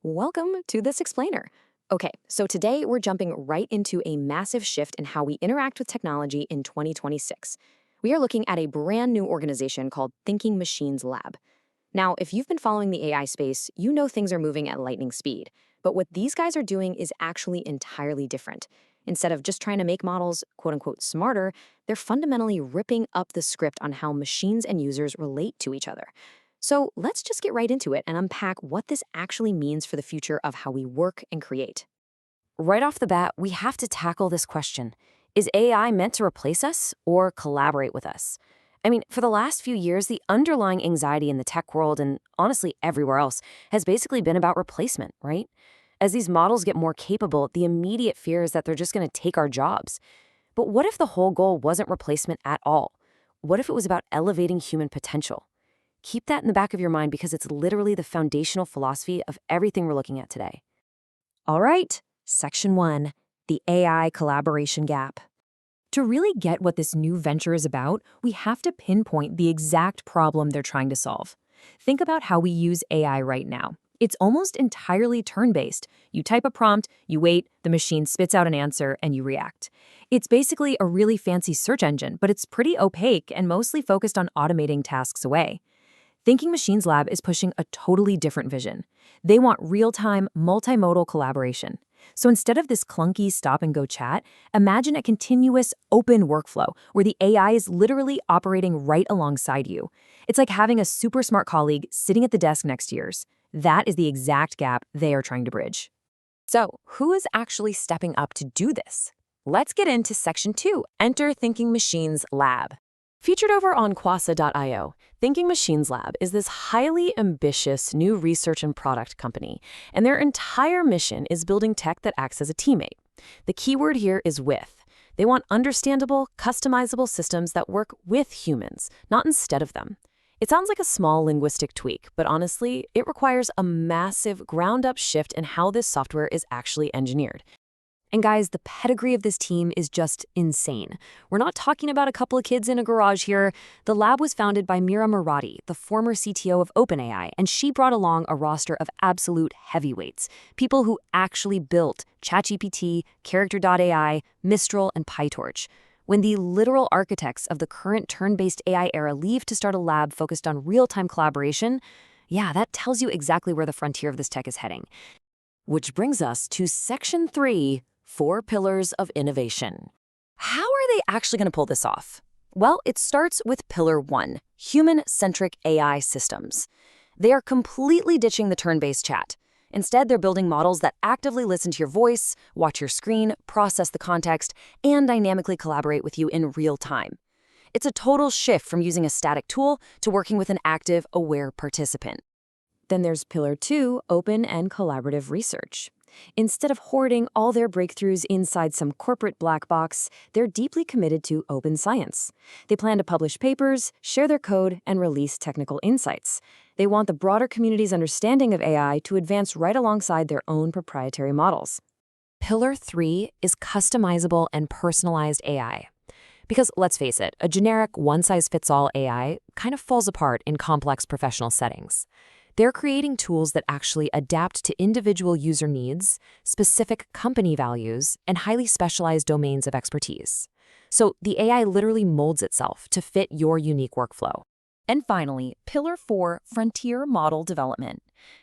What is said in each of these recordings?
Welcome to this explainer. Okay, so today we're jumping right into a massive shift in how we interact with technology in 2026. We are looking at a brand new organization called Thinking Machines Lab. Now, if you've been following the AI space, you know things are moving at lightning speed. But what these guys are doing is actually entirely different. Instead of just trying to make models, quote unquote, smarter, they're fundamentally ripping up the script on how machines and users relate to each other. So let's just get right into it and unpack what this actually means for the future of how we work and create. Right off the bat, we have to tackle this question. Is AI meant to replace us or collaborate with us? I mean, for the last few years, the underlying anxiety in the tech world and honestly everywhere else has basically been about replacement, right? As these models get more capable, the immediate fear is that they're just going to take our jobs. But what if the whole goal wasn't replacement at all? What if it was about elevating human potential? Keep that in the back of your mind because it's literally the foundational philosophy of everything we're looking at today. All right, Section 1, the AI collaboration gap. To really get what this new venture is about, we have to pinpoint the exact problem they're trying to solve. Think about how we use AI right now. It's almost entirely turn-based. You type a prompt, you wait, the machine spits out an answer, and you react. It's basically a really fancy search engine, but it's pretty opaque and mostly focused on automating tasks away. Thinking Machines Lab is pushing a totally different vision. They want real-time, multimodal collaboration. So instead of this clunky stop-and-go chat, imagine a continuous, open workflow where the AI is literally operating right alongside you. It's like having a super smart colleague sitting at the desk next to yours. That is the exact gap they are trying to bridge. So, who is actually stepping up to do this? Let's get into Section 2, Enter Thinking Machines Lab. Featured over on Quasa.io, Thinking Machines Lab is this highly ambitious new research and product company, and their entire mission is building tech that acts as a teammate. The keyword here is with. They want understandable, customizable systems that work with humans, not instead of them. It sounds like a small linguistic tweak, but honestly, it requires a massive ground-up shift in how this software is actually engineered. And guys, the pedigree of this team is just insane. We're not talking about a couple of kids in a garage here. The lab was founded by Mira Murati, the former CTO of OpenAI, and she brought along a roster of absolute heavyweights, people who actually built ChatGPT, Character.ai, Mistral, and PyTorch. When the literal architects of the current turn-based AI era leave to start a lab focused on real-time collaboration, yeah, that tells you exactly where the frontier of this tech is heading. Which brings us to Section 3, 4 pillars of innovation. How are they actually going to pull this off? Well, it starts with Pillar 1, Human-Centric AI Systems. They are completely ditching the turn-based chat. Instead, they're building models that actively listen to your voice, watch your screen, process the context, and dynamically collaborate with you in real time. It's a total shift from using a static tool to working with an active, aware participant. Then there's Pillar 2, Open and Collaborative Research. Instead of hoarding all their breakthroughs inside some corporate black box, they're deeply committed to open science. They plan to publish papers, share their code, and release technical insights. They want the broader community's understanding of AI to advance right alongside their own proprietary models. Pillar 3 is customizable and personalized AI. Because let's face it, a generic one-size-fits-all AI kind of falls apart in complex professional settings. They're creating tools that actually adapt to individual user needs, specific company values, and highly specialized domains of expertise. So the AI literally molds itself to fit your unique workflow. And finally, Pillar 4, Frontier Model Development.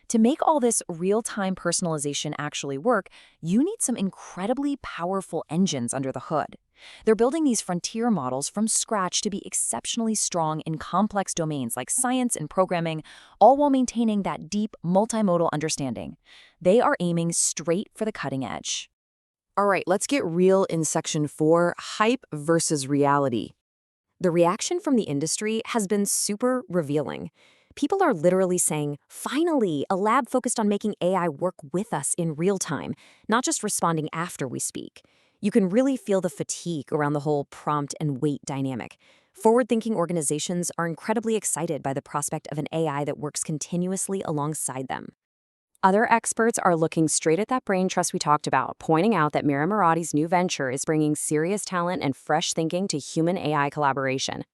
To make all this real-time personalization actually work, you need some incredibly powerful engines under the hood. They're building these frontier models from scratch to be exceptionally strong in complex domains like science and programming, all while maintaining that deep multimodal understanding. They are aiming straight for the cutting edge. All right, let's get real in Section 4, Hype versus Reality. The reaction from the industry has been super revealing. People are literally saying, finally, a lab focused on making AI work with us in real time, not just responding after we speak. You can really feel the fatigue around the whole prompt and wait dynamic. Forward-thinking organizations are incredibly excited by the prospect of an AI that works continuously alongside them. Other experts are looking straight at that brain trust we talked about, pointing out that Mira Murati's new venture is bringing serious talent and fresh thinking to human-AI collaboration.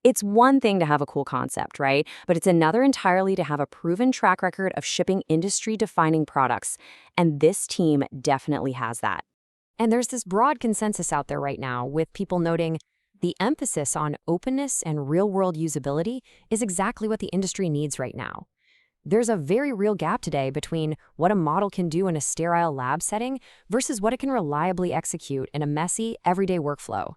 It's one thing to have a cool concept, right? But it's another entirely to have a proven track record of shipping industry-defining products. And this team definitely has that. And there's this broad consensus out there right now with people noting the emphasis on openness and real-world usability is exactly what the industry needs right now. There's a very real gap today between what a model can do in a sterile lab setting versus what it can reliably execute in a messy, everyday workflow.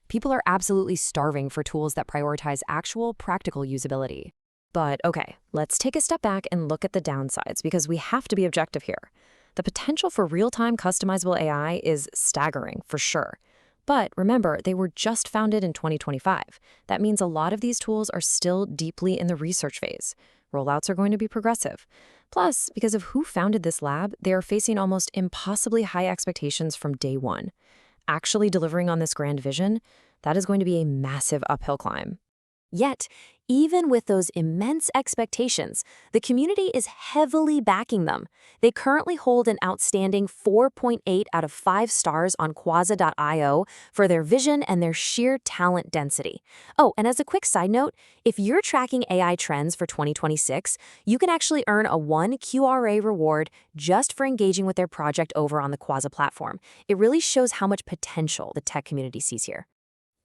People are absolutely starving for tools that prioritize actual, practical usability. But okay, let's take a step back and look at the downsides because we have to be objective here. The potential for real-time customizable AI is staggering, for sure. But remember, they were just founded in 2025. That means a lot of these tools are still deeply in the research phase. Rollouts are going to be progressive. Plus, because of who founded this lab, they are facing almost impossibly high expectations from day one. Actually delivering on this grand vision, that is going to be a massive uphill climb. Yet, even with those immense expectations, the community is heavily backing them. They currently hold an outstanding 4.8 out of 5 stars on Quasa.io for their vision and their sheer talent density. Oh, and as a quick side note, if you're tracking AI trends for 2026, you can actually earn a 1 QRA reward just for engaging with their project over on the Quasa platform. It really shows how much potential the tech community sees here.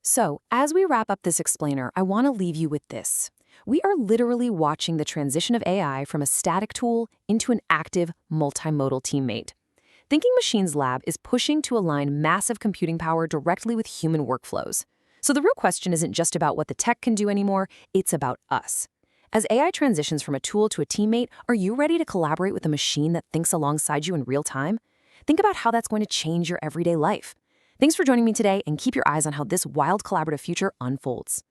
So, as we wrap up this explainer, I want to leave you with this. We are literally watching the transition of AI from a static tool into an active, multimodal teammate. Thinking Machines Lab is pushing to align massive computing power directly with human workflows. So the real question isn't just about what the tech can do anymore, it's about us. As AI transitions from a tool to a teammate, are you ready to collaborate with a machine that thinks alongside you in real time? Think about how that's going to change your everyday life. Thanks for joining me today, and keep your eyes on how this wild collaborative future unfolds.